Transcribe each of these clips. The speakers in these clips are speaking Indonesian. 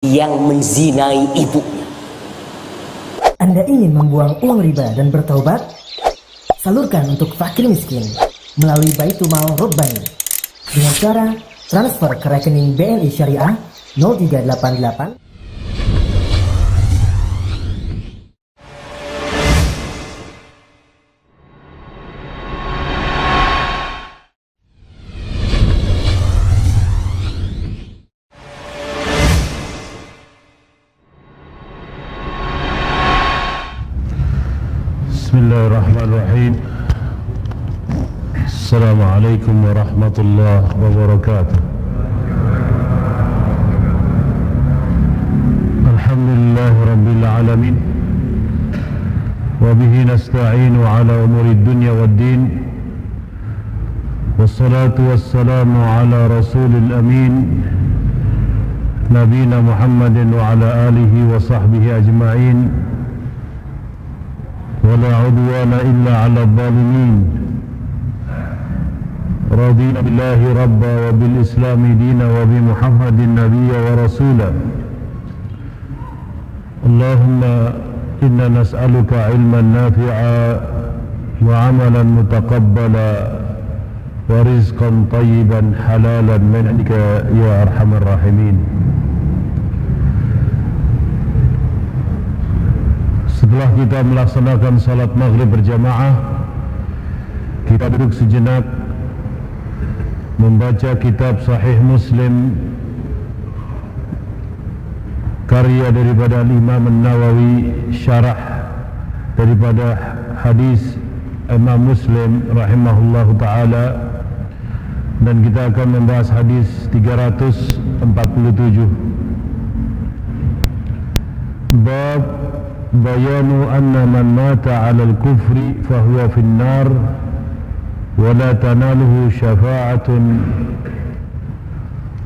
yang menzinai ibunya. Anda ingin membuang uang riba dan bertaubat? Salurkan untuk fakir miskin melalui Baitul Mal Rabbani dengan cara transfer ke rekening BNI Syariah 0388. Bismillahirrahmanirrahim. Assalamualaikum warahmatullahi wabarakatuh. Alhamdulillah rabbil alamin. Wa bihi nasta'inu ala umuri dunya waddin. Wassalatu wassalamu ala rasulil amin, Nabina Muhammadin wa ala alihi wa sahbihi ajma'in. ولا عدوان إلا على الظالمين رضينا بالله ربا وبالإسلام دينا وبمحمد نبيا ورسولا اللهم إنا نسألك علما نافعا وعملا متقبلا ورزقا طيبا حلالا من عندك يا أرحم الراحمين. Setelah kita melaksanakan salat maghrib berjamaah, kita duduk sejenak membaca kitab Sahih Muslim karya daripada Imam An-Nawawi, syarah daripada hadis Imam Muslim rahimahullahu ta'ala, dan kita akan membahas hadis 347. Bab bayanu anna man mata ala al-kufri fahuwa fi an-nar wa la tanaluhu syafa'atun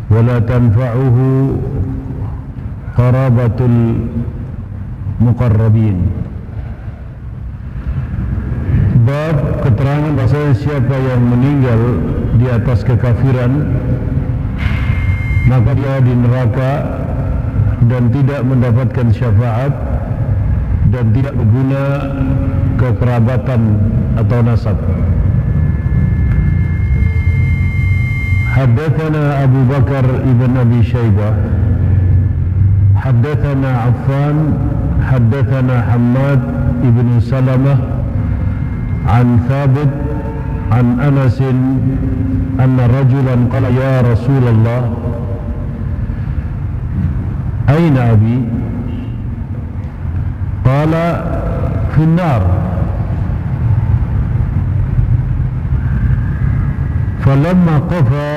wa la tanfa'uhu qarabatul muqarrabin. Bab keterangan bahwa siapa yang meninggal di atas kekafiran maka dia di neraka dan tidak mendapatkan syafaat dan tidak berguna kekerabatan atau nasab. Haddatsana Abu Bakar ibn Abi Shaybah, haddatsana Affan, haddatsana Hammad ibn Salamah an Thabit an Anas anna rajulan qala ya Rasulullah aina abi? قال في النار. فلما قفى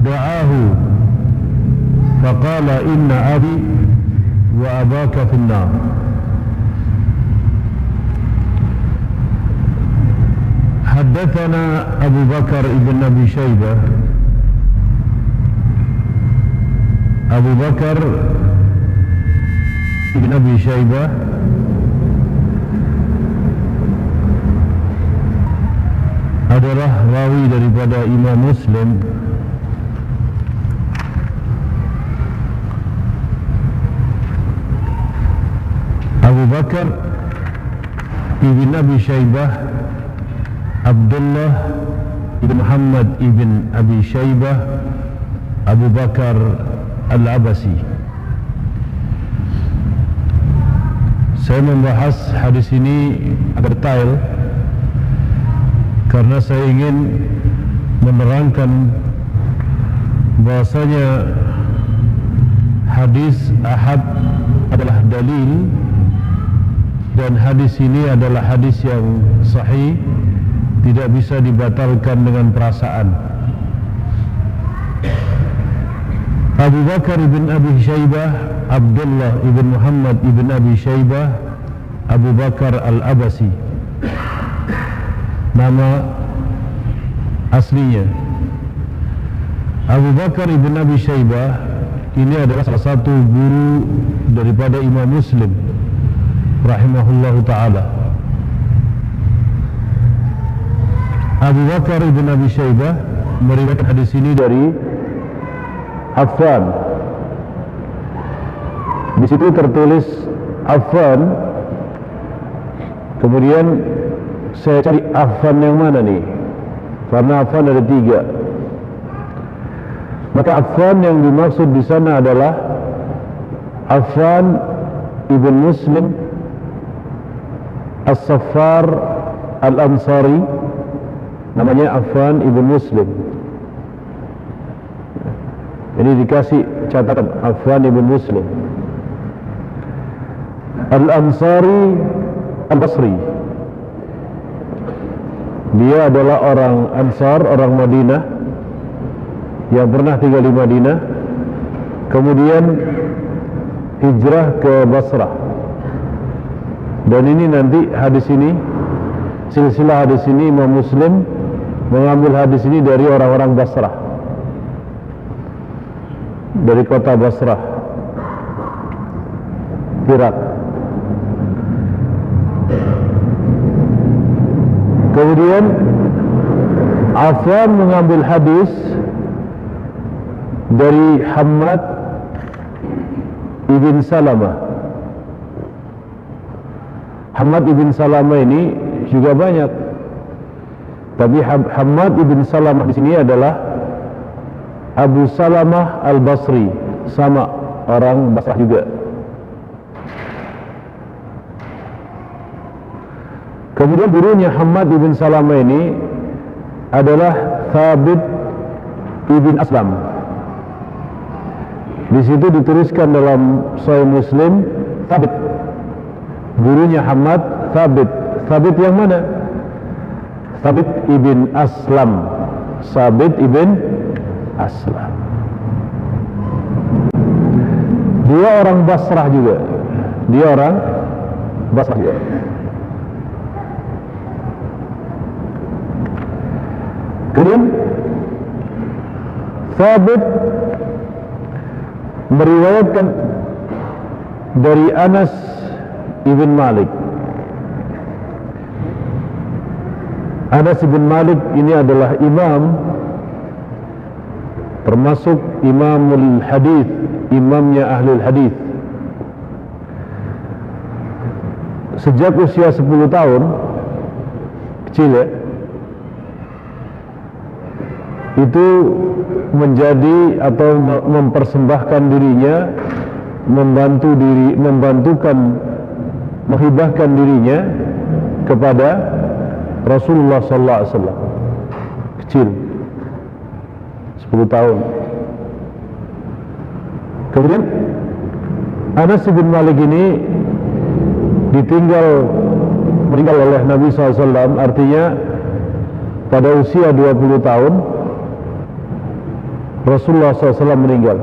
دعاه فقال إن أبي وأباك في النار. حدثنا أبو بكر ابن أبي شيبة. Abu Bakar ibn Abi Shaybah adalah rawi daripada Imam Muslim. Abu Bakar ibn Abi Shaybah Abdullah ibn Muhammad ibn Abi Shaybah Abu Bakar Al-Abasi. Saya membahas hadis ini agak detail karena saya ingin menerangkan bahasanya hadis ahad adalah dalil dan hadis ini adalah hadis yang sahih, tidak bisa dibatalkan dengan perasaan. Abu Bakar ibn Abi Shaybah Abdullah ibn Muhammad ibn Abi Shaybah Abu Bakar Al-Abasi, nama aslinya. Abu Bakar ibn Abi Shaybah ini adalah salah satu guru daripada Imam Muslim rahimahullahu ta'ala. Abu Bakar ibn Abi Shaybah meriwayatkan hadis ini dari Affan. Di situ tertulis Affan. Kemudian saya cari Affan yang mana nih? Karena Affan ada 3. Maka Affan yang dimaksud di sana adalah Affan ibn Muslim As-Saffar Al-Ansari. Namanya Affan ibn Muslim. Ini dikasih catatan Affan ibn Muslim Al-Ansari Al-Basri. Dia adalah orang Ansar, orang Madinah yang pernah tinggal di Madinah, kemudian hijrah ke Basrah. Dan ini nanti hadis ini, silsilah hadis ini, Imam Muslim mengambil hadis ini dari orang-orang Basrah, dari kota Basrah, Irak. Kemudian Affan mengambil hadis dari Hammad ibn Salamah. Hammad ibn Salamah ini juga banyak, tapi Hammad ibn Salamah di sini adalah Abu Salamah Al-Basri, sama orang Basrah juga. Kemudian gurunya Hammad ibn Salamah ini adalah Thabit ibn Aslam. Di situ dituliskan dalam Sahih Muslim Thabit. Gurunya Hammad Thabit. Thabit yang mana? Thabit ibn Aslam. Thabit ibn Aslam. Dia orang Basrah juga. Dia orang Basrah juga. Kemudian Thabit meriwayatkan dari Anas ibn Malik. Anas ibn Malik ini adalah imam, termasuk imamul hadis, imamnya ahlul hadis. Sejak usia 10 tahun, kecil ya, itu menjadi atau mempersembahkan dirinya, menghibahkan dirinya kepada Rasulullah sallallahu alaihi wasallam. Kecil, 10 tahun. Kemudian Anas bin Malik ini meninggal oleh Nabi SAW, artinya pada usia 20 tahun Rasulullah SAW meninggal.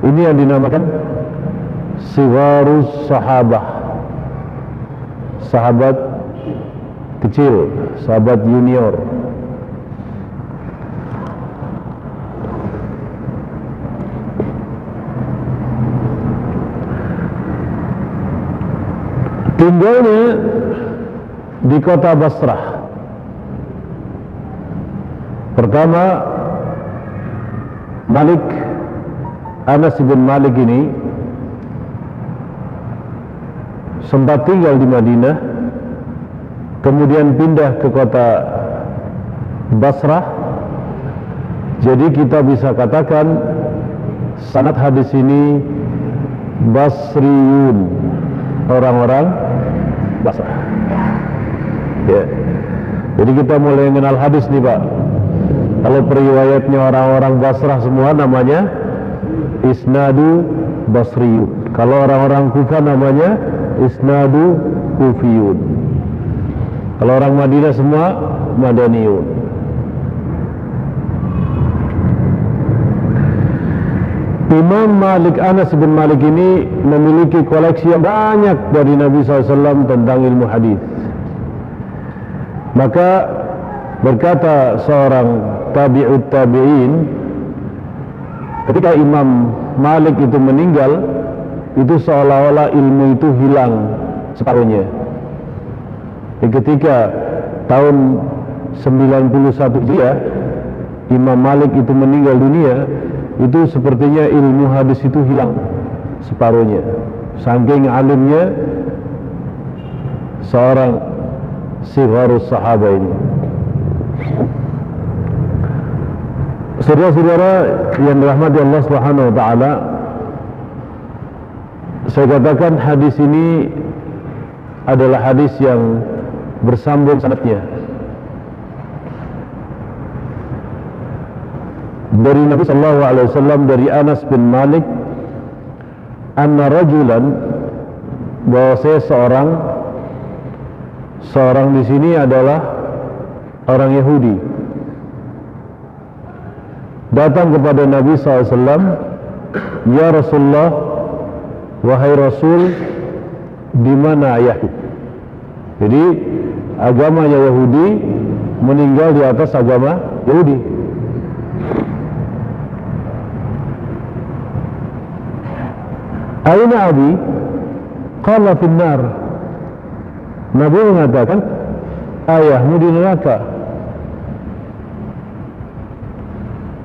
Ini yang dinamakan Siwarus Sahabah, sahabat kecil, sahabat junior. Tinggalnya di kota Basrah. Pertama, Anas bin Malik ini sempat tinggal di Madinah, kemudian pindah ke kota Basrah. Jadi kita bisa katakan sanad hadis ini Basriyun, orang-orang Basrah. Ya. Jadi kita mulai mengenal hadis nih Pak. Kalau periwayatnya orang-orang Basrah semua namanya Isnadu Basriyun. Kalau orang-orang Kufah namanya Isnadu Kufiyun. Kalau orang Madinah semua Madaniyun. Imam Malik, Anas bin Malik ini memiliki koleksi yang banyak dari Nabi SAW tentang ilmu hadis. Maka berkata seorang tabi'ut tabi'in, ketika Imam Malik itu meninggal, itu seolah-olah ilmu itu hilang separuhnya. Ketika tahun 91 Hijriah, Imam Malik itu meninggal dunia, itu sepertinya ilmu hadis itu hilang separuhnya, saking alimnya seorang sigharus sahabat ini. Saudara-saudara yang dirahmati Allah Subhanahu wa taala, saya katakan hadis ini adalah hadis yang bersambung sanadnya dari Nabi sallallahu alaihi wasallam, dari Anas bin Malik, anna rajulan, bahwa saya seorang di sini adalah orang Yahudi, datang kepada Nabi SAW, ya Rasulullah, wahai Rasul, di mana ayahku? Jadi agamanya Yahudi, meninggal di atas agama Yahudi. Aina abi? Qala finnar. Nabi mengatakan, ayahmu di neraka.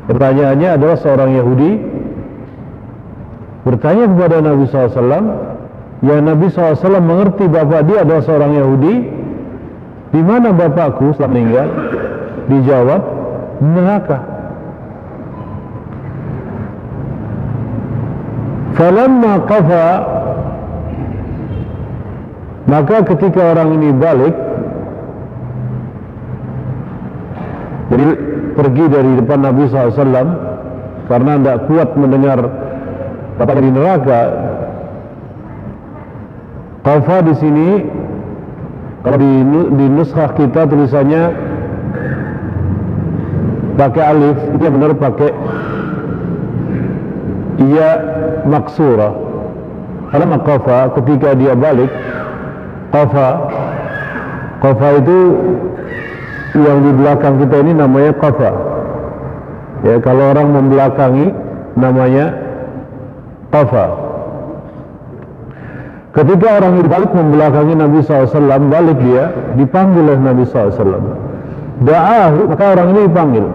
Pertanyaannya adalah seorang Yahudi bertanya kepada Nabi SAW, ya Nabi SAW mengerti bapak dia adalah seorang Yahudi, di mana bapakku setelah meninggal? Dijawab, neraka. Falamma qafa, maka ketika orang ini balik, jadi pergi dari depan Nabi SAW karena tidak kuat mendengar bapak di neraka. Qafa di sini, kalau di nuskhah kita tulisannya pakai alif, itu benar pakai iya maksurah. Karena qafa ketika dia balik, qafa itu yang di belakang kita ini namanya qafa. Ya, kalau orang membelakangi namanya qafa. Ketika orang itu balik membelakangi Nabi SAW, balik dia dipanggil oleh Nabi SAW. Da'ahu, maka orang ini dipanggil.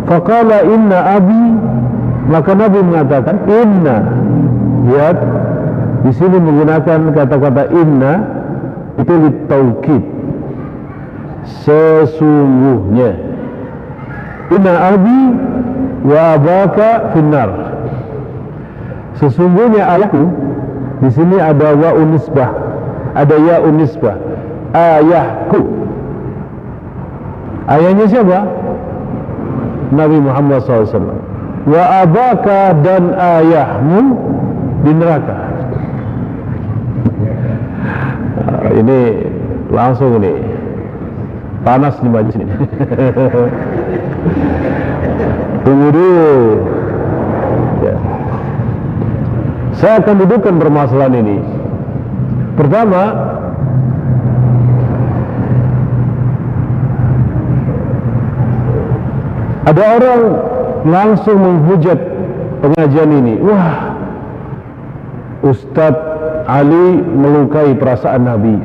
Faqala inna abi, maka Nabi mengatakan inna. Lihat, di sini menggunakan kata-kata inna itu litaukid, sesungguhnya. Inna abi wa abaka finnar. Sesungguhnya ayahku, di sini ada wa unisbah, ada ya unisbah. Ayahku. Ayahnya siapa? Nabi Muhammad SAW. Wa abaka, dan ayahmu di neraka. Ini langsung nih panas di majelis ini. Tunggu dulu ya. Saya akan dudukkan permasalahan ini. Pertama, ada orang langsung menghujat pengajian ini. Wah, Ustadz Ali melukai perasaan Nabi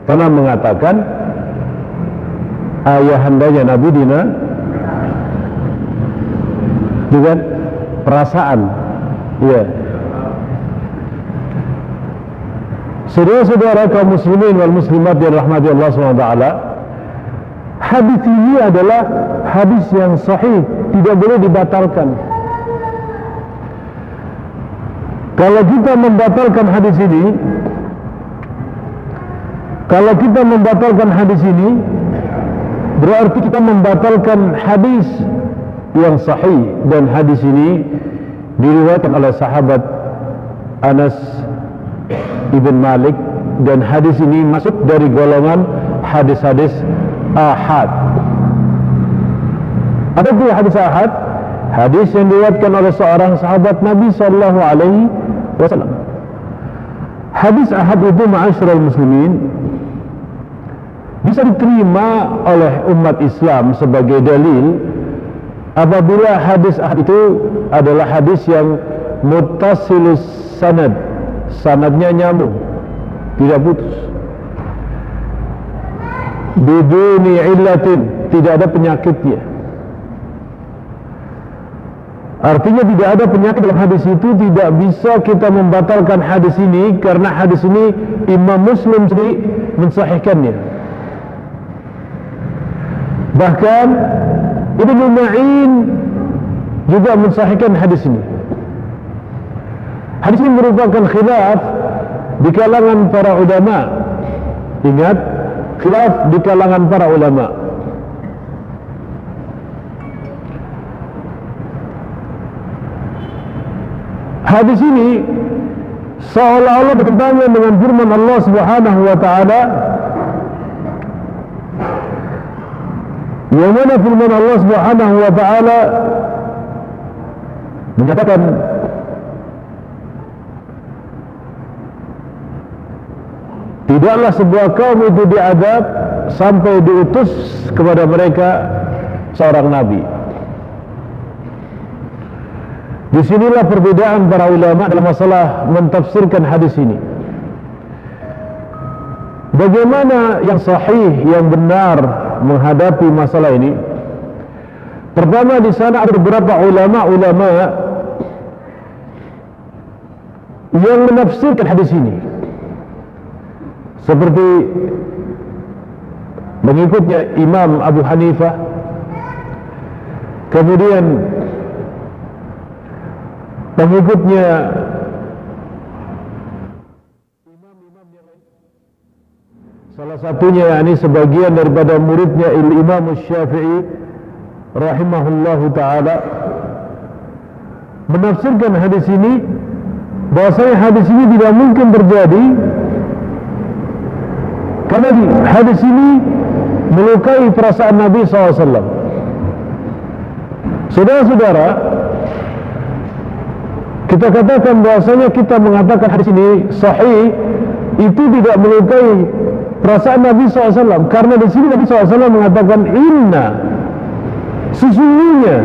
karena mengatakan ayahandanya Nabi dengan perasaan. Ya, saudara-saudara kaum muslimin wal muslimat yang rahmati Allah SWT, hadis ini adalah hadis yang sahih, tidak boleh dibatalkan. Kalau kita membatalkan hadis ini, berarti kita membatalkan hadis yang sahih. Dan hadis ini diriwayatkan oleh sahabat Anas ibn Malik, dan hadis ini masuk dari golongan hadis-hadis ahad. Apa itu hadis ahad? Hadis yang diriwayatkan oleh seorang sahabat Nabi sallallahu alaihi wasallam. Hadis ahad itu, ma'asyiral muslimin, bisa diterima oleh umat Islam sebagai dalil apabila hadis ahad itu adalah hadis yang muttasilus sanad, sanadnya nyambung, tidak putus. biduni illatin, tidak ada penyakitnya. Artinya tidak ada penyakit dalam hadis itu, tidak bisa kita membatalkan hadis ini, karena hadis ini Imam Muslim sendiri mensahihkannya. Bahkan Ibnu Ma'in juga mensahihkan hadis ini. Hadis ini merupakan khilaf di kalangan para ulama. Ingat, khilaf di kalangan para ulama. Hadis ini seolah-olah bertentangan dengan firman Allah Subhanahu wa taala, yang mana firman Allah Subhanahu wa taala menyatakan, tidaklah sebuah kaum itu diadab sampai diutus kepada mereka seorang nabi. Disinilah perbedaan para ulama dalam masalah mentafsirkan hadis ini. Bagaimana yang sahih, yang benar menghadapi masalah ini? Pertama, di sana ada beberapa ulama yang menafsirkan hadis ini, seperti mengikutnya Imam Abu Hanifah, kemudian pengikutnya imam-imam yang lain. Salah satunya yakni sebagian daripada muridnya Imam Syafi'i rahimahullahu taala menafsirkan hadis ini bahwasanya hadis ini tidak mungkin terjadi karena hadis ini melukai perasaan Nabi SAW. Saudara-saudara, kita katakan bahwasanya kita mengatakan hadis ini sahih, itu tidak melukai perasaan Nabi SAW, karena di sini Nabi SAW mengatakan inna, sesungguhnya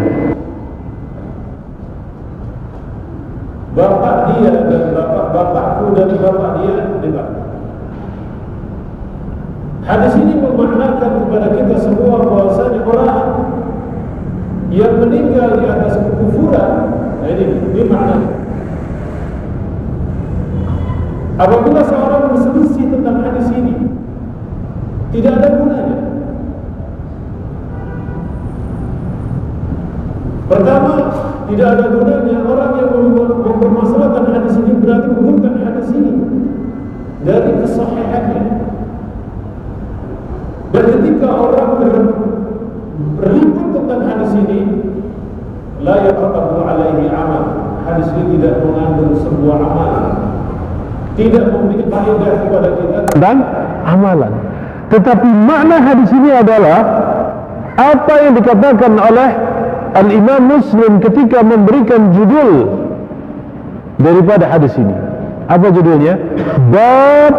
bapak dia dan bapakku dan bapak dia dekat. Hadis ini memaknakan kepada kita semua bahwasanya orang yang meninggal di atas kekufuran, nah ini maknanya. Apabila seorang berselisih tentang hadis ini, tidak ada gunanya. Pertama, tidak ada gunanya orang yang mempermasalahkan hadis ini berarti menurunkan hadis ini dari kesahihannya. Dan ketika orang berliput tentang hadis ini, la yaqtabu alaihi amal, hadis ini tidak mengandung sebuah amalan, tidak memiliki faedah kepada kita dan amalan. Tetapi makna hadis ini adalah apa yang dikatakan oleh Al-Imam Muslim ketika memberikan judul daripada hadis ini. Apa judulnya? Bab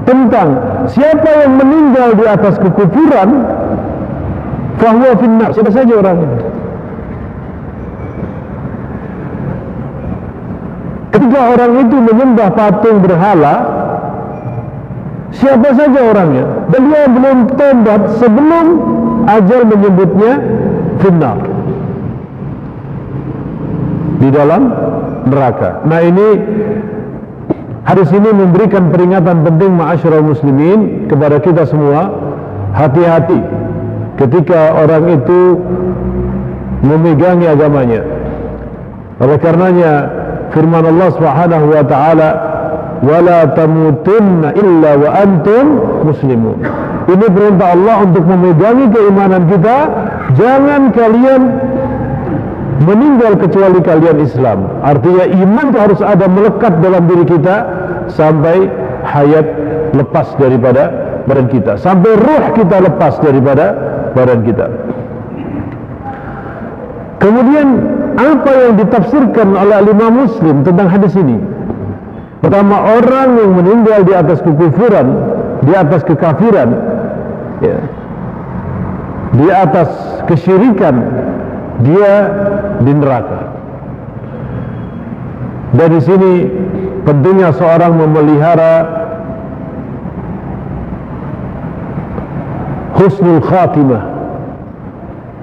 tentang siapa yang meninggal di atas kekufuran, fahuwa finnar, siapa saja orangnya. Ketika orang itu menyembah patung berhala, siapa saja orangnya, dan dia belum tobat sebelum ajal menyebutnya finnar, di dalam neraka. Nah, ini hadis ini memberikan peringatan penting ma'asyiral muslimin kepada kita semua. Hati-hati ketika orang itu memegangi agamanya. Oleh karenanya firman Allah Subhanahu wa taala, wala tamutunna illa wa antum muslimun. Ini perintah Allah untuk memegangi keimanan kita. Jangan kalian meninggal kecuali kalian Islam. Artinya iman itu harus ada, melekat dalam diri kita sampai hayat lepas daripada badan kita, sampai ruh kita lepas daripada badan kita. Kemudian apa yang ditafsirkan oleh Imam Muslim tentang hadis ini? Pertama, orang yang meninggal di atas kekufuran, di atas kekafiran, ya, di atas kesyirikan, dia di neraka. Dan di sini pentingnya seorang memelihara husnul khatimah.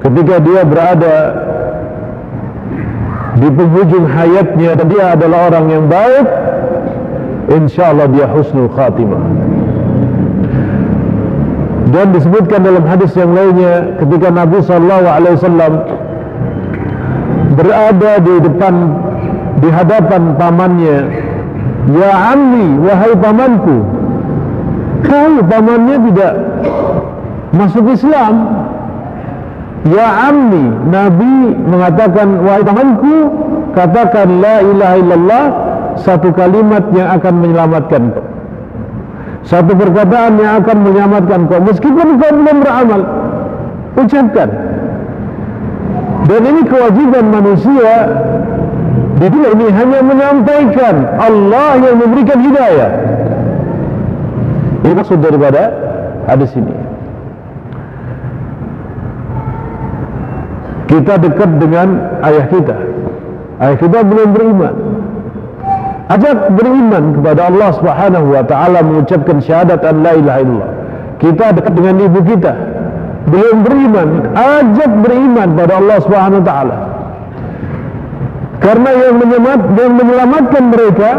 Ketika dia berada di penghujung hayatnya dan dia adalah orang yang baik, insyaallah dia husnul khatimah. Dan disebutkan dalam hadis yang lainnya ketika Nabi SAW berada di hadapan pamannya, ya ammi, wahai pamanku. Tahu pamannya tidak masuk Islam. Ya ammi, Nabi mengatakan, wahai pamanku, katakan la ilaha illallah, satu kalimat yang akan menyelamatkan kau, satu perkataan yang akan menyelamatkan kau, meskipun kau belum beramal, ucapkan. Dan ini kewajiban manusia di dunia ini, hanya menyampaikan. Allah yang memberikan hidayah. Ini maksud daripada hadis ini. Kita dekat dengan ayah kita. Ayah kita belum beriman. Ajak beriman kepada Allah Subhanahu wa taala, mengucapkan syahadat an la ilaha illallah. Kita dekat dengan ibu kita, belum beriman, ajak beriman pada Allah Subhanahu wa taala. Karena yang menyelamatkan mereka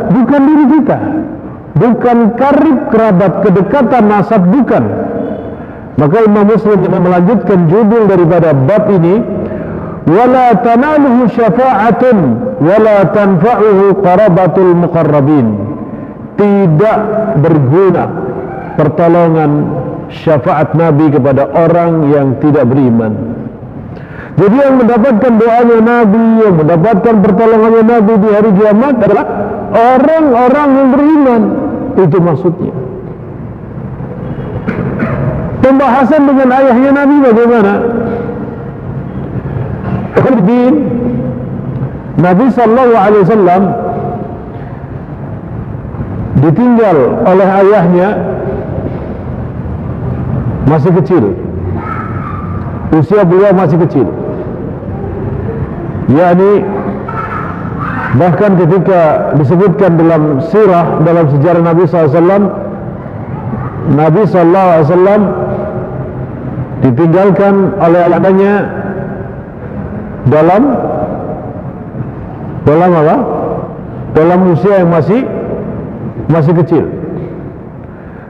bukan diri kita, bukan karib kerabat, kedekatan nasab, bukan. Maka Imam Muslim melanjutkan judul daripada bab ini, wala tanaluhu syafa'atun wala tanfa'uhu qarabatul muqarrabin. Tidak berguna pertolongan syafaat Nabi kepada orang yang tidak beriman. Jadi yang mendapatkan doanya Nabi, yang mendapatkan pertolongannya Nabi di hari kiamat adalah orang-orang yang beriman. Itu maksudnya. Pembahasan dengan ayahnya Nabi bagaimana? Nabi sallallahu alaihi wasallam ditinggal oleh ayahnya masih kecil. Usia beliau masih kecil. yakni bahkan ketika disebutkan dalam sirah, dalam sejarah Nabi SAW, Nabi SAW ditinggalkan oleh anaknya dalam apa? Dalam usia yang masih kecil.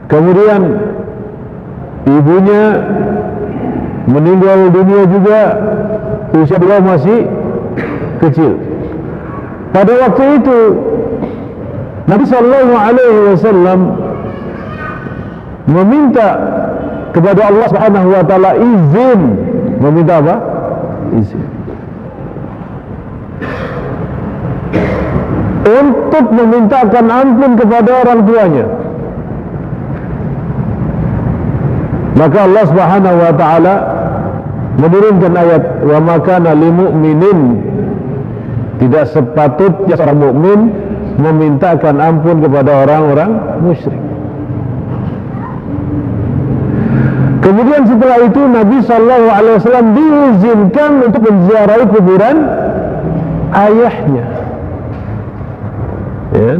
Kemudian ibunya meninggal dunia juga usia beliau masih kecil. Pada waktu itu Nabi sallallahu alaihi wasallam meminta kepada Allah Subhanahu wa taala izin. Meminta apa? Izin untuk memintakan ampun kepada orang tuanya. Maka Allah Subhanahu wa taala menurunkan ayat, wa ma kana lil mu'minin, tidak sepatutnya seorang mukmin memintakan ampun kepada orang-orang musyrik. Kemudian setelah itu Nabi sallallahu alaihi wasallam diizinkan untuk menziarahi kuburan ayahnya, ya,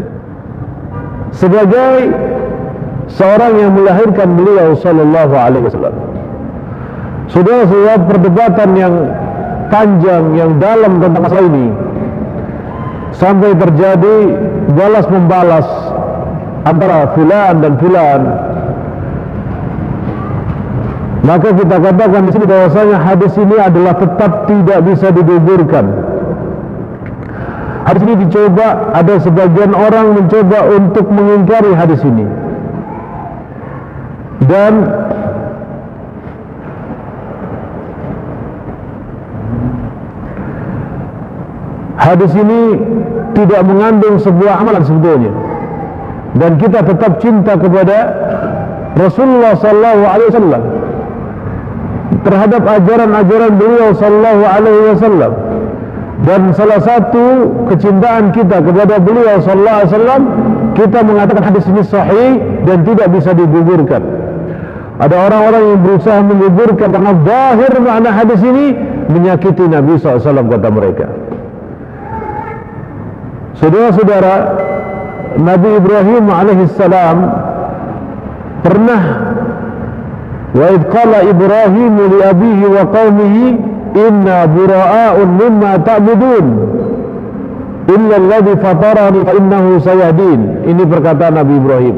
sebagai seorang yang melahirkan beliau sallallahu alaihi wasallam. Sudah perdebatan yang panjang, yang dalam tentang masalah ini, sampai terjadi balas membalas antara fulan dan fulan. Maka kita katakan di sini bahwasanya hadis ini adalah tetap tidak bisa digugurkan. Hadis ini dicoba, ada sebagian orang mencoba untuk mengingkari hadis ini, dan hadis ini tidak mengandung sebuah amalan sebetulnya, dan kita tetap cinta kepada Rasulullah sallallahu alaihi wasallam, terhadap ajaran-ajaran beliau sallallahu alaihi wasallam. Dan salah satu kecintaan kita kepada beliau sallallahu alaihi wasallam, kita mengatakan hadis ini sahih dan tidak bisa digugurkan. Ada orang-orang yang berusaha menggugurkan karena zahir makna hadis ini menyakiti Nabi sallallahu alaihi wasallam, kata mereka. Saudara-saudara, Nabi Ibrahim alaihissalam pernah Wa idh qala Ibrahim li abihi wa qaumihi inna bura'a'un mimma ta'budun illa alladhi fatarani fa innahu sayahdin. Ini perkataan Nabi Ibrahim.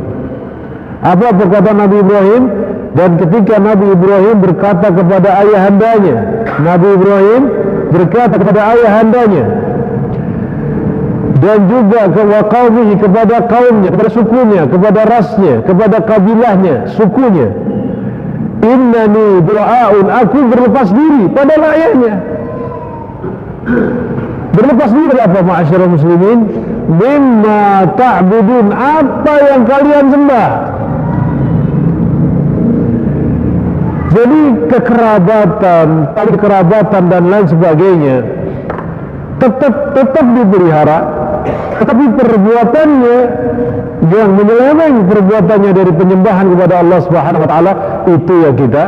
Apa perkataan Nabi Ibrahim? Dan ketika Nabi Ibrahim berkata kepada ayahandanya, Nabi Ibrahim berkata kepada ayahandanya dan juga qaumihi, kepada kaumnya, kepada sukunya, kepada rasnya, kepada kabilahnya, sukunya, innani bura'un, aku berlepas diri pada rakyatnya. Berlepas diri apa, ma'asyiral muslimin? Mimma ta'budun, apa yang kalian sembah. Jadi kekerabatan, tali kekerabatan dan lain sebagainya tetap dipelihara, tetapi perbuatannya yang menyeleweng perbuatannya dari penyembahan kepada Allah Subhanahu wa taala, itu yang kita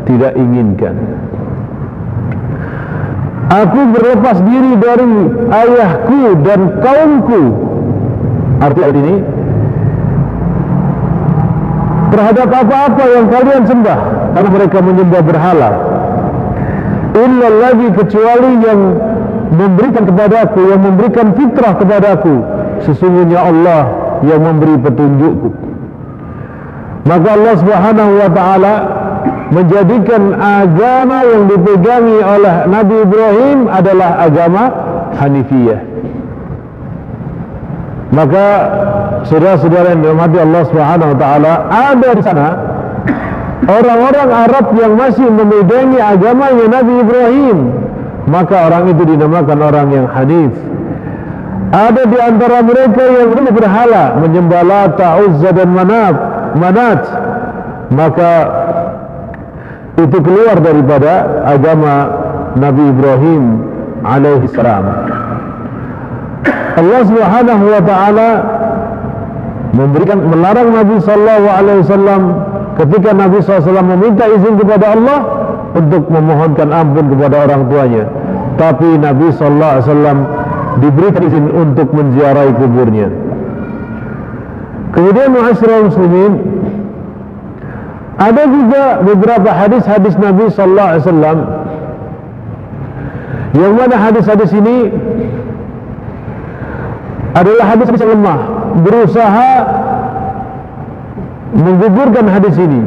tidak inginkan. Aku berlepas diri dari ayahku dan kaumku. Arti ini terhadap apa-apa yang kalian sembah, karena mereka menyembah berhala. Illa lagi, kecuali yang memberikan kepadaku, yang memberikan fitrah kepadaku, sesungguhnya Allah yang memberi petunjukku. Maka Allah Subhanahu wa taala menjadikan agama yang dipegangi oleh Nabi Ibrahim adalah agama Hanifiyah. Maka saudara-saudara yang dirahmati Allah Subhanahu wa taala, ada di sana orang-orang Arab yang masih memegangi agamanya Nabi Ibrahim, maka orang itu dinamakan orang yang Hanif. Ada di antara mereka yang berhala, menyembah Lata, Uzza dan Manat, maka itu keluar daripada agama Nabi Ibrahim alaihi salam. Allah Subhanahu wa taala melarang Nabi sallallahu alaihi wasallam ketika Nabi SAW meminta izin kepada Allah untuk memohonkan ampun kepada orang tuanya, tapi Nabi sallallahu alaihi wasallam diberikan izin untuk menziarahi kuburnya. Kemudian ma'asyiral muslimin, ada juga beberapa hadis-hadis Nabi sallallahu alaihi wasallam yang mana hadis-hadis ini adalah hadis-hadis yang lemah, berusaha menggugurkan hadis ini.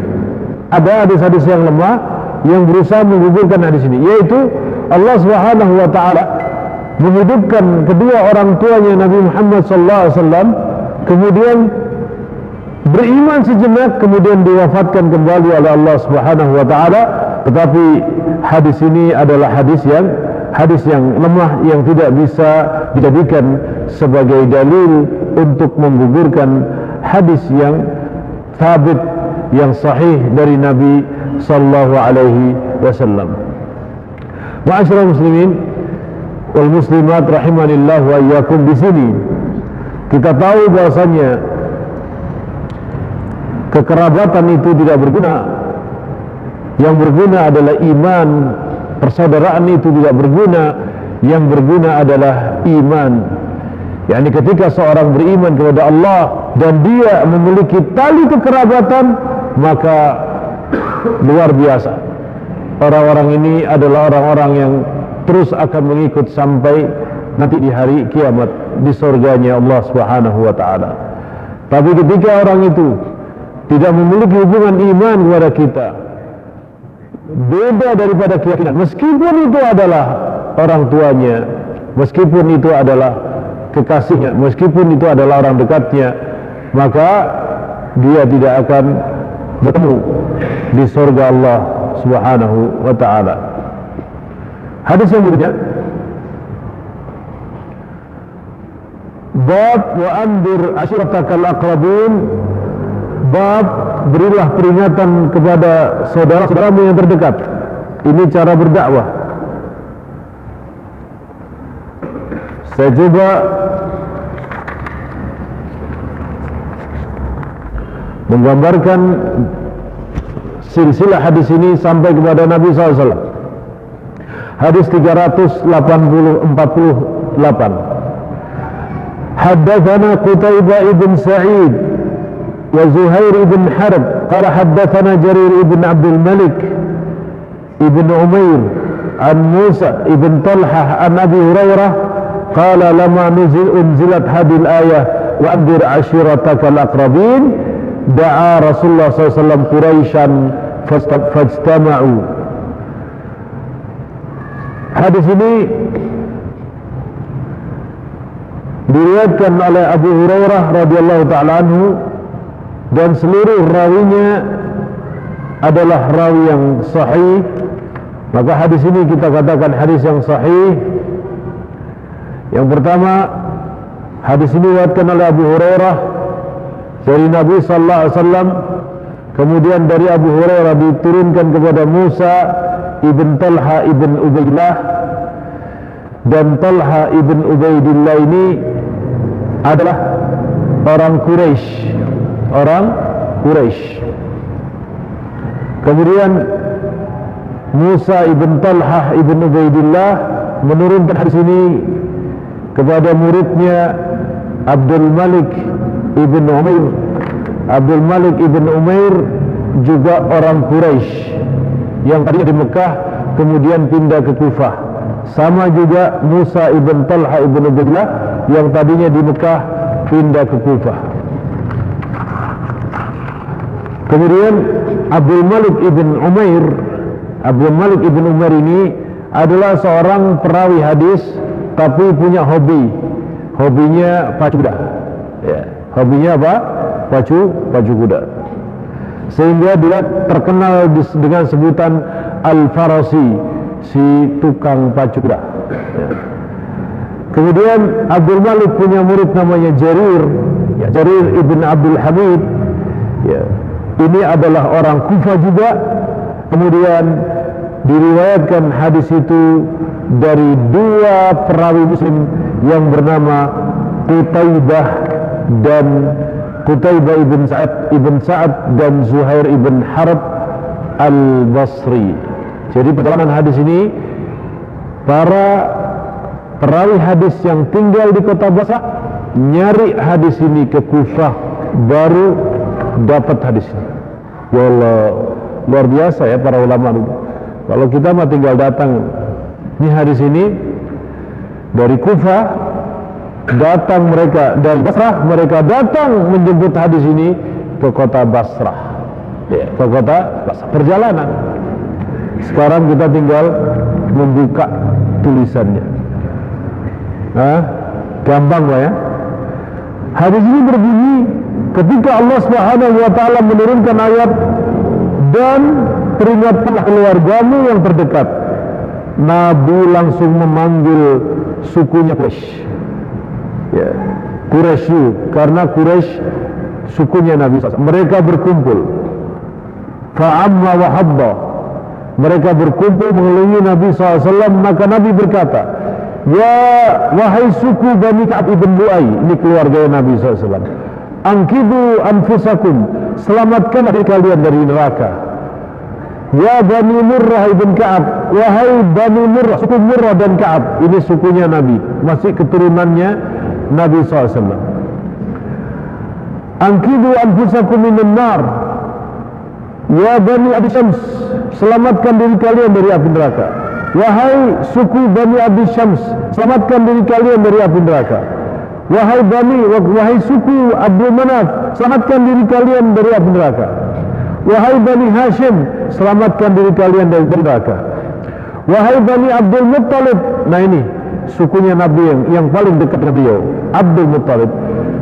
Ada hadis-hadis yang lemah yang berusaha menggugurkan hadis ini, yaitu Allah Subhanahu wa taala menghidupkan kedua orang tuanya Nabi Muhammad sallallahu alaihi wasallam, kemudian beriman sejenak, kemudian diwafatkan kembali oleh Allah Subhanahu wa taala. Tetapi hadis ini adalah hadis yang lemah, yang tidak bisa dijadikan sebagai dalil untuk menggugurkan hadis yang sabit, yang sahih dari Nabi sallallahu alaihi wasallam. Ma'asyiral muslimin wal muslimat rahimanillah wa iyyakum, di sini kita tahu bahwasanya kekerabatan itu tidak berguna. Yang berguna adalah iman. Persaudaraan itu tidak berguna. Yang berguna adalah iman. yakni ketika seorang beriman kepada Allah dan dia memiliki tali kekerabatan, maka luar biasa. Orang-orang ini adalah orang-orang yang terus akan mengikut sampai nanti di hari kiamat di surganya Allah Subhanahu wa taala. Tapi ketika orang itu tidak memiliki hubungan iman kepada kita, beda daripada keyakinan, meskipun itu adalah orang tuanya, meskipun itu adalah kekasihnya, meskipun itu adalah orang dekatnya, maka dia tidak akan bertemu di surga Allah Subhanahu wa taala. Hadis yang berikutnya, bab wa andir ashiratakal aqrabin, bab berilah peringatan kepada saudara-saudaramu yang terdekat. Ini cara berdakwah. Saya coba menggambarkan silsilah hadis ini sampai kepada Nabi SAW. Hadis 348. Haddatsana Qutaibah ibn Sa'id وزهير بن حرب قال حدثنا جرير بن عبد الملك ابن عمير عن موسى ابن طلحة عن أبي هريرة قال لما أنزلت هذه الآية وأنذر عشيرتك الأقربين دعا رسول الله صلى الله عليه وسلم قريشا فاجتمعوا. Hadis ini diriwayatkan oleh Abu Hurairah radhiyallahu taala anhu dan seluruh rawinya adalah rawi yang sahih. Maka hadis ini kita katakan hadis yang sahih. Yang pertama, hadis ini diriwayatkan oleh Abu Hurairah dari Nabi sallallahu alaihi wasallam, kemudian dari Abu Hurairah diturunkan kepada Musa ibn Talha ibn Ubaidillah, dan Talha ibn Ubaidillah ini adalah orang Quraisy. Kemudian Musa ibn Talha ibn Ubaidillah menurunkan hadis ini kepada muridnya Abdul Malik ibn Umair. Abdul Malik ibn Umair juga orang Quraisy yang tadinya di Mekah kemudian pindah ke Kufah. Sama juga Musa ibn Talha ibn Ubaidillah yang tadinya di Mekah pindah ke Kufah. Kemudian Abdul Malik ibn Umair, Abdul Malik ibn Umair ini adalah seorang perawi hadis tapi punya hobinya pacu kuda. Ya, hobinya apa? Pacu kuda. Sehingga dia terkenal dengan sebutan Al-Farasi, si tukang pacu kuda. Ya. Kemudian Abdul Malik punya murid namanya Jarir, ya, Jarir ibn Abdul Hamid. Ya. Ini adalah orang Kufah juga. Kemudian diriwayatkan hadis itu dari dua perawi Muslim yang bernama Qutaibah ibn Sa'ad dan Zuhair ibn Harb al-Basri. Jadi perjalanan hadis ini, para perawi hadis yang tinggal di kota Basrah nyari hadis ini ke Kufah baru dapat hadis ini. Ya Allah, luar biasa ya para ulama dulu. Kalau kita mah tinggal datang, ini hadis ini dari Kufah datang, mereka dari Basrah mereka datang menjemput hadis ini ke kota Basrah, ya, ke kota Basrah. Perjalanan. Sekarang kita tinggal membuka tulisannya. Gampang lah ya. Hadis ini berbunyi, ketika Allah Subhanahu wa taala menurunkan ayat, dan peringatkanlah keluargamu yang terdekat. Nabi langsung memanggil sukunya Quraisy. Ya, Quraisy, karena Quraisy sukunya Nabi SAW. Mereka berkumpul. Fa'amma wa habba. Mereka berkumpul mengelilingi Nabi SAW. Maka Nabi berkata, ya wahai suku Bani Ka'ab ibn Lu'ay, ini keluarga Nabi SAW, angkidu anfusakum, selamatkan diri kalian dari neraka. Ya Bani Murrah ibn Ka'ab, wahai Bani Murrah, suku Murrah dan Ka'ab, ini sukunya Nabi, masih keturunannya Nabi SAW. Angkidu anfusakum minan nar, ya Bani Abi Syams, selamatkan diri kalian dari api neraka. Wahai suku Bani Abi Syams, selamatkan diri kalian dari api neraka. Wahai suku Abdul Manaf, selamatkan diri kalian dari api neraka. Wahai Bani Hashim, selamatkan diri kalian dari neraka. Wahai Bani Abdul Muttalib, nah ini sukunya Nabi yang paling dekat dengan beliau, Abdul Muttalib,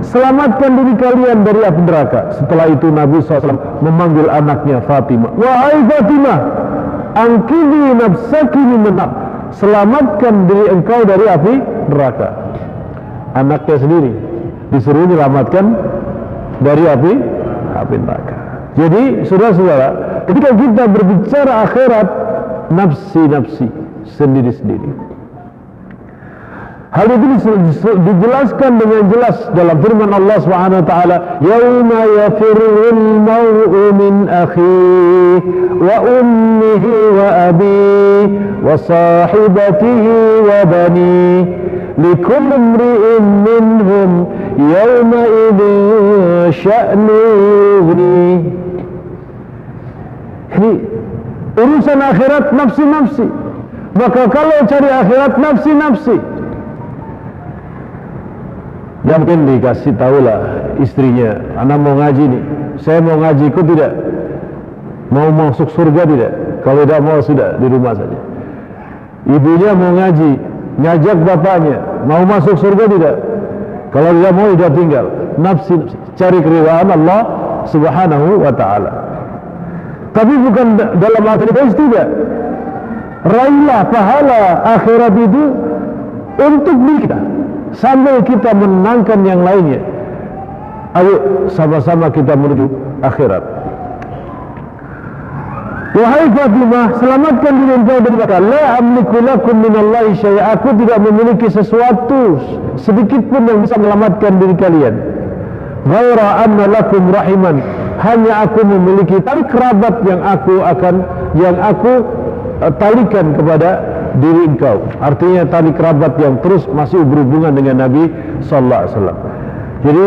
selamatkan diri kalian dari api neraka. Setelah itu Nabi SAW memanggil anaknya Fatimah, wahai Fatimah, angkini nafsaki minan nar, selamatkan diri engkau dari api neraka. Anaknya sendiri disuruh menyelamatkan dari api neraka. Jadi saudara-saudara, ketika kita berbicara akhirat, nafsi sendiri-sendiri. Hal itu dijelaskan dengan jelas dalam firman Allah Subhanahu wa taala, "Yauma yafirrul mar'u min akhihi wa ummihi wa abihi wa sahibatihi wa banihi likulli imri'in minhum yawma idzin sya'nu yughni. Ini urusan akhirat nafsi-nafsi. Maka kalau cari akhirat nafsi-nafsi, ya mungkin dikasih tahulah istrinya, anak mau ngaji nih, saya mau ngaji, kok tidak mau masuk surga tidak? Kalau tidak mau sudah di rumah saja. Ibunya mau ngaji, ngajak bapaknya, mau masuk surga tidak? Kalau tidak mau sudah tinggal. Nafsi, cari keridhaan Allah Subhanahu wa ta'ala. Tapi bukan dalam arti egois, tidak. Raihlah pahala akhirat itu untuk diri kita sambil kita menangkan yang lainnya. Ayo sama-sama kita menuju akhirat. Wahai Fatimah, selamatkan diri engkau dari neraka. La amliku lakum minallahi syai'a. Aku tidak memiliki sesuatu sedikit pun yang bisa menyelamatkan diri kalian. Ghaira anna lakum rahiman. Hanya aku memiliki tali kerabat yang aku talikan kepada diri engkau. Artinya tali kerabat yang terus masih berhubungan dengan Nabi sallallahu alaihi wasallam. Jadi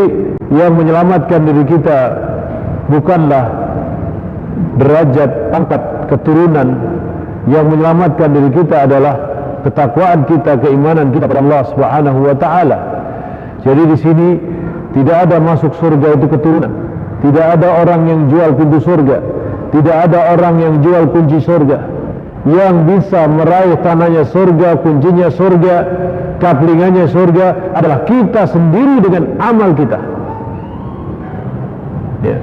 yang menyelamatkan diri kita bukanlah derajat pangkat keturunan. Yang menyelamatkan diri kita adalah ketakwaan kita, keimanan kita kepada Allah Subhanahu wa taala. Jadi di sini tidak ada masuk surga itu keturunan. Tidak ada orang yang jual pintu surga. Tidak ada orang yang jual kunci surga. Yang bisa meraih tanahnya surga, kuncinya surga, kaplingannya surga adalah kita sendiri dengan amal kita. Ya.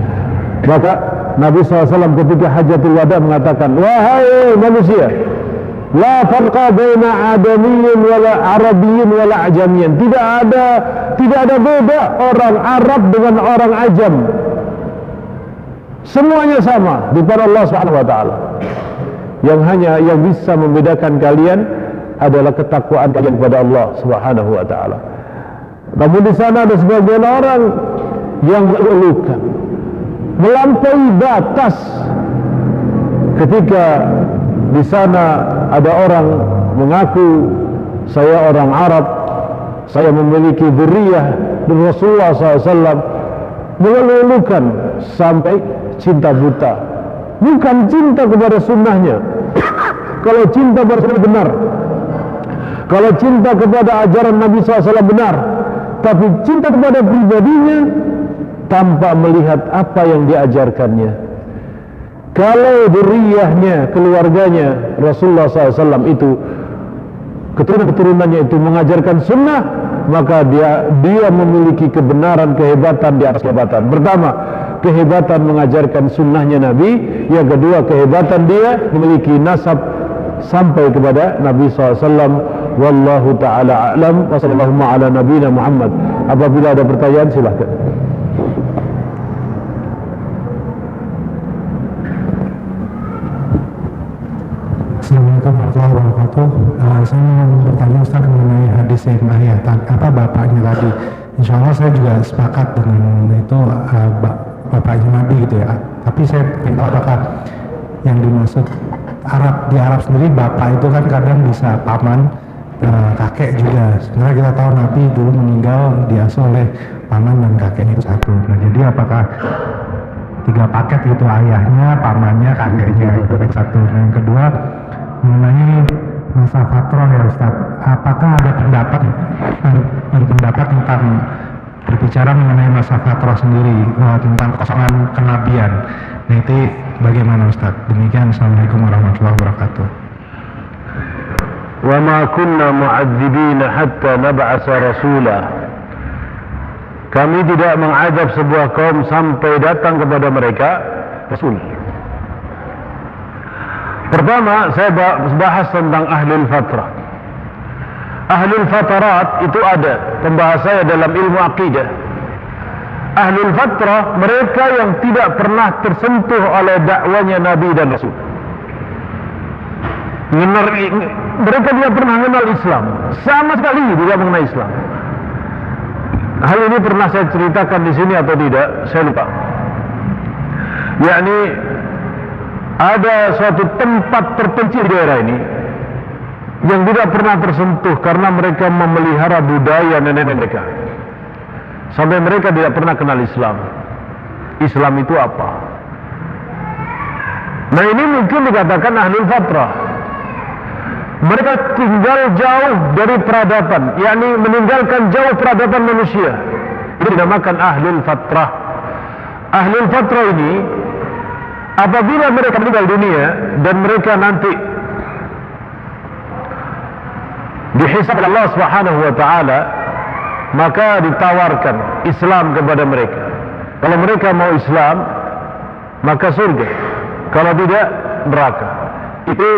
Maka Nabi SAW ketika hajatul wada mengatakan, wahai manusia, la farqa baina adamiyyin wala arabiyyin wala ajamiyyin. Tidak ada beda orang Arab dengan orang ajam. Semuanya sama di depan Allah Subhanahu wa taala. Yang bisa membedakan kalian adalah ketakwaan kalian kepada Allah Subhanahu wa taala. Namun di sana ada sebagian orang yang mengeluhkan, melampaui batas. Ketika di sana ada orang mengaku saya orang Arab, saya memiliki dzurriyyah dari Rasulullah SAW, mengeluhkan sampai cinta buta. Bukan cinta kepada sunnahnya. Kalau cinta kepada sunnah benar, kalau cinta kepada ajaran Nabi SAW benar, tapi cinta kepada pribadinya tanpa melihat apa yang diajarkannya. Kalau dzurriyyahnya, keluarganya Rasulullah SAW itu, keturunan-keturunannya itu mengajarkan sunnah, maka dia memiliki kebenaran, kehebatan di atas kehebatan. Pertama, kehebatan mengajarkan sunnahnya Nabi. Yang kedua, kehebatan dia memiliki nasab sampai kepada Nabi SAW. Wallahu ta'ala a'lam. Wa sallallahu ala nabiyina Muhammad. Apabila ada pertanyaan, silahkan. Assalamualaikum warahmatullahi wabarakatuh. Saya mau bertanya Ustaz mengenai hadis yang bapaknya tadi. Insya Allah saya juga sepakat dengan itu, bapaknya Nabi gitu ya. Tapi saya ingin tahu apakah yang dimaksud di Arab sendiri bapak itu kan kadang bisa paman, kakek juga. Sebenarnya kita tahu Nabi dulu meninggal diasuh oleh paman dan kakeknya itu satu. Nah jadi apakah 3 paket gitu, ayahnya, pamannya, kakeknya itu satu. Nah yang kedua mengenai masa fatrah ya Ustaz, apakah ada pendapat tentang berbicara mengenai masa fatrah sendiri, tentang kekosongan kenabian. Nah itu bagaimana Ustaz? Demikian, Assalamualaikum warahmatullahi wabarakatuh. Wa ma kunna mu'adzibina hatta nab'asa rasula. Kami tidak mengazab sebuah kaum sampai datang kepada mereka Rasul. Pertama, saya bahas tentang ahlul fatrah. Ahlul fatarat itu ada pembahasannya dalam ilmu akidah. Ahlul fatrah mereka yang tidak pernah tersentuh oleh dakwanya Nabi dan Rasul. Mereka tidak pernah mengenal Islam, sama sekali tidak mengenal Islam. Hal ini pernah saya ceritakan di sini atau tidak, saya lupa. Yakni ada suatu tempat terpencil di daerah ini yang tidak pernah tersentuh karena mereka memelihara budaya nenek mereka. Sampai mereka tidak pernah kenal Islam. Islam itu apa? Nah, ini mungkin dikatakan ahlul fatrah. Mereka tinggal jauh dari peradaban, yakni meninggalkan jauh peradaban manusia. Itu dinamakan ahlul fatrah. Ahlul fatrah ini apabila mereka meninggal dunia dan mereka nanti dihisab oleh Allah Subhanahu wa taala, maka ditawarkan Islam kepada mereka. Kalau mereka mau Islam, maka surga. Kalau tidak, neraka. Itu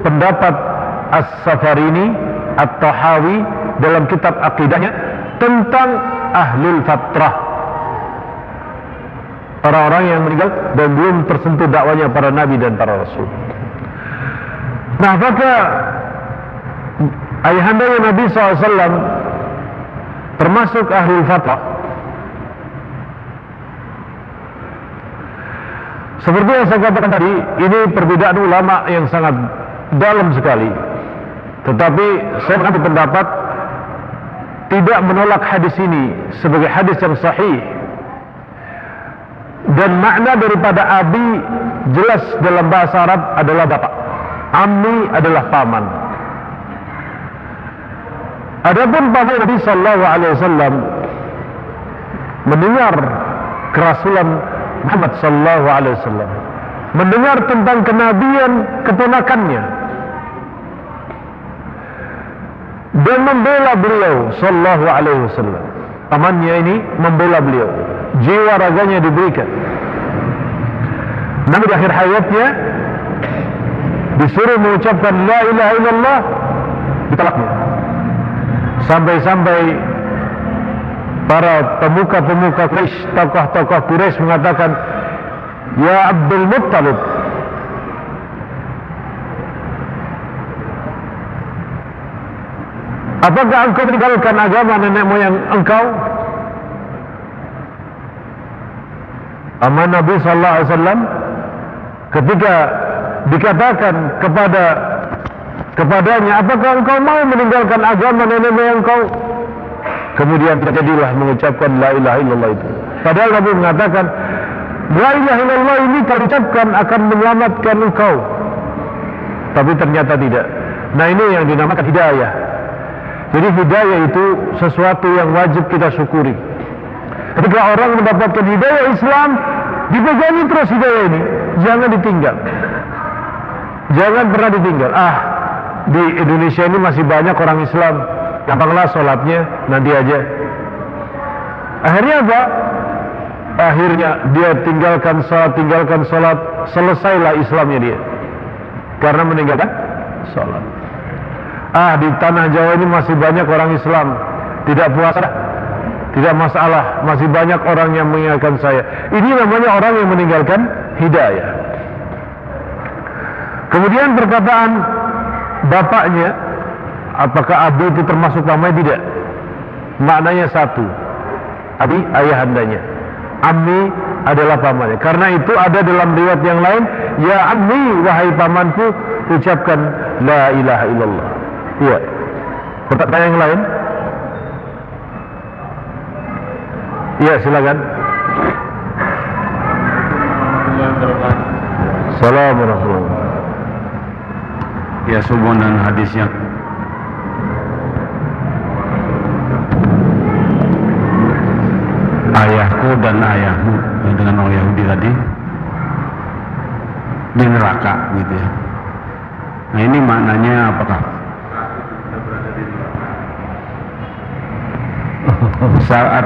pendapat As-Safarini At-Tahawi dalam kitab akidahnya tentang ahlul fatrah, orang-orang yang meninggal dan belum tersentuh dakwanya para nabi dan para rasul. Nah, maka ayahandanya Nabi SAW termasuk ahlul fatrah. Seperti yang saya katakan tadi, ini perbedaan ulama yang sangat dalam sekali. Tetapi saya mengambil pendapat tidak menolak hadis ini sebagai hadis yang sahih. Dan makna daripada abi jelas dalam bahasa Arab adalah bapak. Ammi adalah paman. Adapun paman Nabi sallallahu alaihi wasallam mendengar kerasulan Muhammad sallallahu alaihi wasallam, mendengar tentang kenabian keponakannya dan membela beliau sallallahu alaihi wasallam. Pamannya ini membela beliau, jiwa raganya diberikan. Namun di akhir hayatnya disuruh mengucapkan la ilaha illallah, ditolaknya. Sampai-sampai para pemuka-pemuka Quraisy, tokoh-tokoh Quraisy mengatakan, ya Abdul Muttalib, apakah engkau meninggalkan agama nenek moyang engkau? Aman Nabi sallallahu alaihi wasallam ketika dikatakan kepadanya, apakah engkau mau meninggalkan agama nenek moyang engkau? Kemudian terjadilah mengucapkan la ilaha illallah itu. Padahal Nabi mengatakan la ilaha illallah ini kalau ucapkan akan menyelamatkan engkau. Tapi ternyata tidak. Nah, ini yang dinamakan hidayah. Jadi hidayah itu sesuatu yang wajib kita syukuri. Ketika orang mendapatkan hidayah Islam, dipegangi terus hidayah ini, jangan ditinggal. Jangan pernah ditinggal. Di Indonesia ini masih banyak orang Islam, gampanglah sholatnya, nanti aja. Akhirnya apa? Akhirnya dia tinggalkan sholat, selesailah Islamnya dia, karena meninggalkan sholat. Di tanah Jawa ini masih banyak orang Islam, tidak puasa, tidak masalah, masih banyak orang yang meninggalkan saya. Ini namanya orang yang meninggalkan hidayah. Kemudian perkataan bapaknya, apakah Abi itu termasuk paman? Tidak. Maknanya satu. Abi ayahandanya, Ammi adalah pamannya. Karena itu ada dalam riwayat yang lain, ya Ammi, wahai pamanku, ucapkan la ilaha illallah. Iya. Pertanyaan yang lain? Iya, silakan. Assalamualaikum. Ya, sehubungan dengan hadisnya, ayahku dan ayahmu dengan orang Yahudi tadi di neraka gitu ya. Nah, ini maknanya apakah saat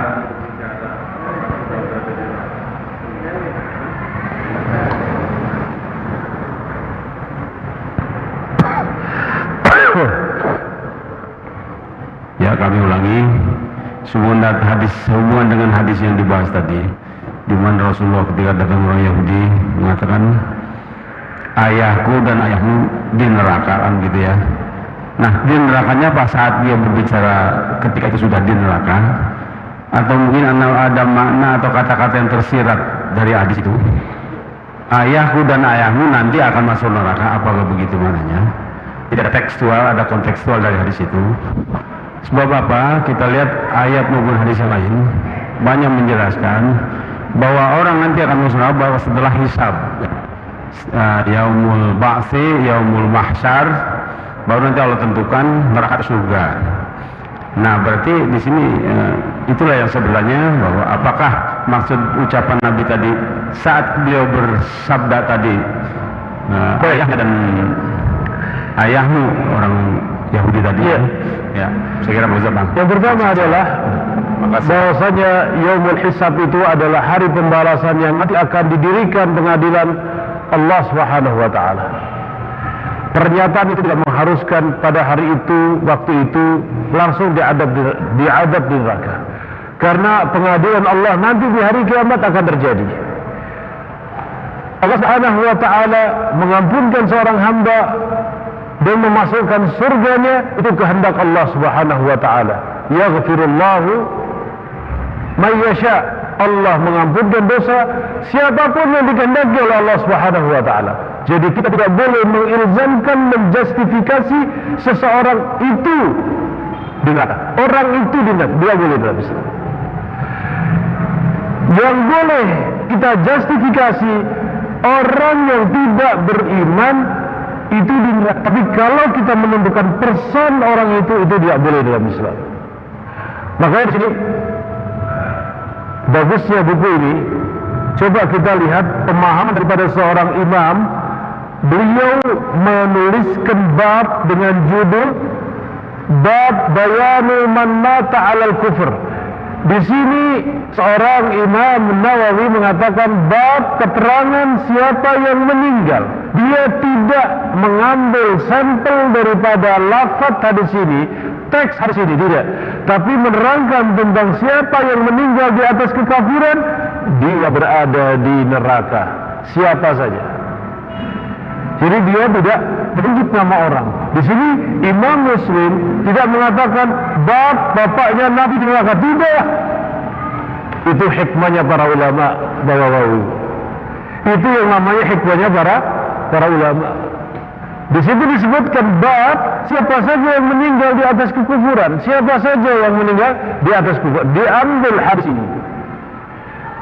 ya, kami ulangi, hubungan dengan hadis yang dibahas tadi, di mana Rasulullah ketika datang orang Yahudi mengatakan ayahku dan ayahmu di neraka, kan gitu ya. Nah, di nerakanya pas saat dia berbicara ketika itu sudah di neraka, atau mungkin ada makna atau kata-kata yang tersirat dari hadis itu, ayahku dan ayahmu nanti akan masuk neraka, apakah begitu maknanya? tidak tekstual, ada kontekstual dari hadis itu. Sebab apa? Kita lihat ayat maupun hadis yang lain banyak menjelaskan bahwa orang nanti akan masuk neraka bahwa setelah hisab, yaumul ba'tsi, yaumul mahsyar, baru nanti Allah tentukan neraka atau surga. Nah, berarti di sini itulah yang sebenarnya, bahwa apakah maksud ucapan Nabi tadi saat beliau bersabda tadi, ayah dan ayahmu orang Yahudi tadi, ya, saya kira maksud Bang. Yang pertama adalah bahwasanya yaumul hisab itu adalah hari pembalasan yang nanti akan didirikan pengadilan Allah Subhanahu wa taala. Pernyataan itu tidak mengharuskan pada hari itu, waktu itu langsung diadab di neraka. Karena pengadilan Allah nanti di hari kiamat akan terjadi. Allah Subhanahu wa taala mengampunkan seorang hamba dan memasukkan surganya, itu kehendak Allah Subhanahu wa taala. Yaghfirullahu may yasha. Allah mengampunkan dosa siapapun yang dikehendaki oleh Allah Subhanahu wa taala. Jadi kita tidak boleh mengilzamkan, menjustifikasi seseorang itu dengan orang itu dengan dia boleh dalam Islam. Yang boleh kita justifikasi orang yang tidak beriman itu di neraka. Tapi kalau kita menentukan person orang itu tidak boleh dalam Islam. Makanya di sini bagusnya buku ini, coba kita lihat pemahaman daripada seorang imam. Beliau menuliskan bab dengan judul Bab Bayanu Man Mata 'alal Kufr. Di sini seorang Imam Nawawi mengatakan bab keterangan siapa yang meninggal. Dia tidak mengambil sampel daripada lafaz hadis ini, teks hadis ini tidak, tapi menerangkan tentang siapa yang meninggal di atas kekafiran, dia berada di neraka. Siapa saja. Jadi dia tidak menyebut nama orang. Di sini Imam Muslim tidak mengatakan bapaknya Nabi di neraka, tidak. Itu hikmahnya para ulama Nawawi. Itu yang namanya hikmahnya para ulama. Di situ disebutkan bab siapa saja yang meninggal di atas kekufuran, siapa saja yang meninggal di atas kekufuran. Diambil hadis ini.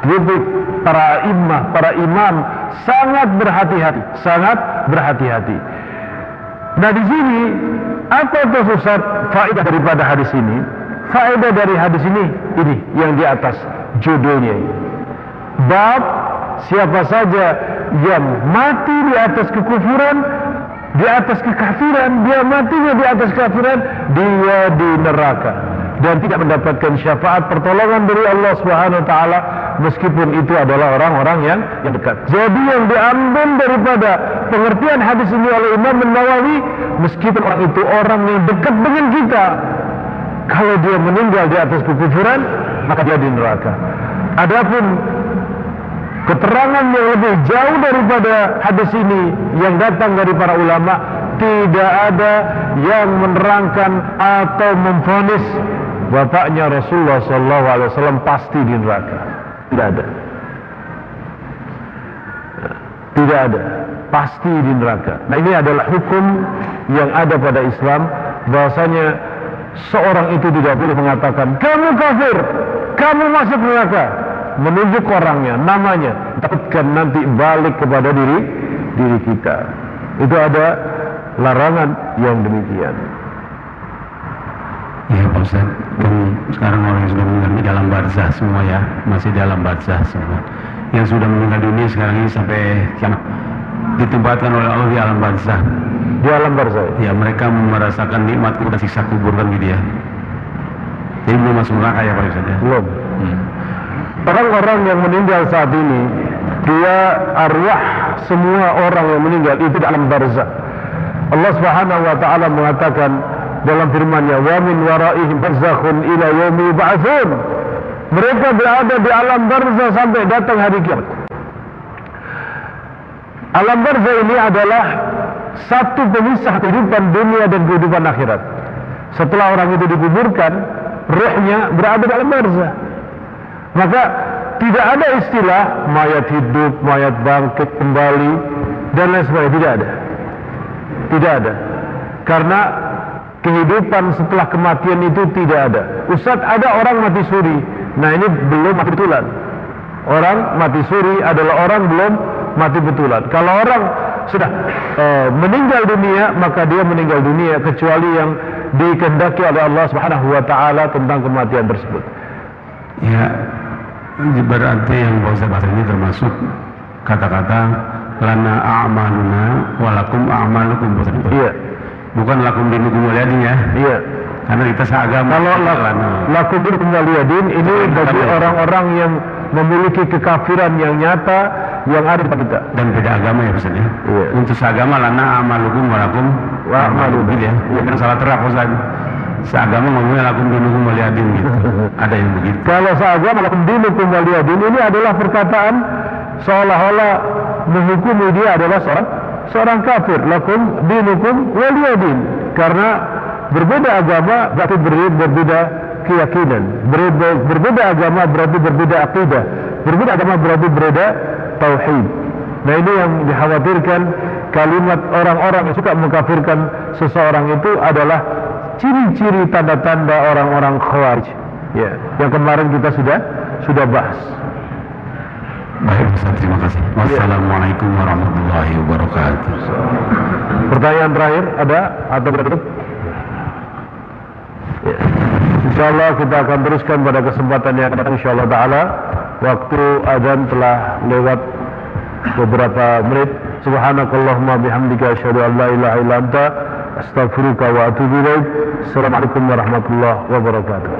Jadi para imam sangat berhati-hati. Nah, di sini apa itu Ustaz faedah daripada hadis ini? Faedah dari hadis ini yang di atas judulnya. Bab siapa saja yang mati di atas kekufuran, di atas kekafiran, dia matinya di atas kekafiran, dia di neraka dan tidak mendapatkan syafaat pertolongan dari Allah Subhanahu wa taala, meskipun itu adalah orang-orang yang dekat. Jadi yang diambil daripada pengertian hadis ini oleh Imam Nawawi, meskipun orang itu orang yang dekat dengan kita, kalau dia meninggal di atas kekufuran, maka dia di neraka. Adapun keterangan yang lebih jauh daripada hadis ini yang datang dari para ulama, tidak ada yang menerangkan atau memvonis bapaknya Rasulullah SAW pasti di neraka. Tidak ada pasti di neraka. Nah, ini adalah hukum yang ada pada Islam, bahwasanya seorang itu tidak boleh mengatakan kamu kafir, kamu masuk neraka, menunjuk orangnya, namanya, takutkan nanti balik kepada diri kita. Itu ada larangan yang demikian. Ya Pak Ustaz, kan sekarang orang yang sudah meninggal di dalam barzah semua ya, masih dalam barzah semua. Yang sudah meninggal dunia sekarang ini sampai kiamat ditempatkan oleh Allah di alam barzah. Di alam barzah. Ya, mereka merasakan nikmat dan siksa kubur kan gitu ya. Jadi belum masuk neraka ya Pak Ustaz ya? Belum. Orang-orang yang meninggal saat ini, dia arwah semua orang yang meninggal itu di alam barzah. Allah Subhanahu wa taala mengatakan dalam firman-Nya, "Wa min waraihim barzakhun ila yaumi yub'atsun." Mereka berada di alam barzah sampai datang hari kiamat. Alam barzah ini adalah satu pemisah kehidupan dunia dan kehidupan akhirat. Setelah orang itu dikuburkan, ruhnya berada di alam barzah. Maka tidak ada istilah mayat hidup, mayat bangkit kembali dan lain sebagainya, tidak ada. Karena kehidupan setelah kematian itu tidak ada. Ustaz, ada orang mati suri. Nah, ini belum mati betulan. Orang mati suri adalah orang belum mati betulan. Kalau orang sudah meninggal dunia, maka dia meninggal dunia kecuali yang dikehendaki oleh Allah Subhanahu wa taala tentang kematian tersebut. Ya, berarti yang bahasa ini termasuk kata-kata lana a'maluna walakum a'malukum. Iya. Bukan lakum dinukum waliyadin ya. Iya. Karena kita seagama. Kalau lakum dinukum waliyadin ini bagi orang-orang yang memiliki kekafiran yang nyata yang ada pada kita dan beda agama ya Ustaz ya. Iya. Untuk seagama lana amalukum walakum a'malukum ya. Bukan salah terap Ustaz. Seagama ngomongnya lakum dinukum waliyadin gitu. Ada yang begitu. Kalau seagama lakum dinukum waliyadin ini adalah perkataan seolah-olah menghukumi dia adalah seorang kafir. Lakum dinukum waliyadin, karena berbeda agama berarti berbeda keyakinan, berbeda agama berarti berbeda akidah, berbeda agama berarti berbeda tauhid. Nah, ini yang dikhawatirkan, kalimat orang-orang yang suka mengkafirkan seseorang itu adalah ciri-ciri tanda-tanda orang-orang khawarij ya, yang kemarin kita sudah bahas. Baik Ustaz, terima kasih. Wassalamualaikum warahmatullahi wabarakatuh. Pertanyaan terakhir ada atau berikut? Ya. Insyaallah kita akan teruskan pada kesempatan yang akan datang insyaallah taala. Waktu azan telah lewat beberapa menit. Subhanakallahumma bihamdika asyhadu an la ilaha illa anta astaghfiruka wa atubu ilaik. Assalamualaikum warahmatullahi wabarakatuh.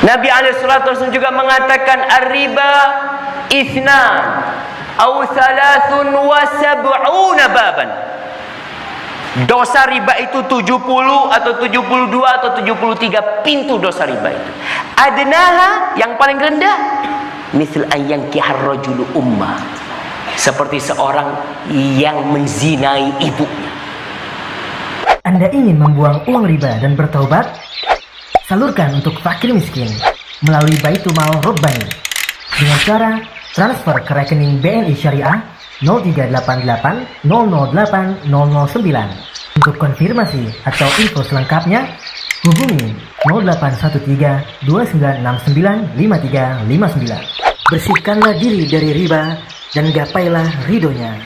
Nabi SAW juga mengatakan ar-riba ithnan aw thalathun wa sab'una baban. Dosa riba itu 70 atau 72 atau 73 pintu dosa riba itu. Adnaha, yang paling rendah, misal ayyangkihar rajulu ummah, seperti seorang yang menzinai ibunya. Anda ingin membuang uang riba dan bertaubat? Salurkan untuk fakir miskin melalui Baitumal Robbani dengan cara transfer ke rekening BNI Syariah 0388 008 009. Untuk konfirmasi atau info selengkapnya hubungi 0813 2969 5359. Bersihkanlah diri dari riba dan gapailah ridhonya.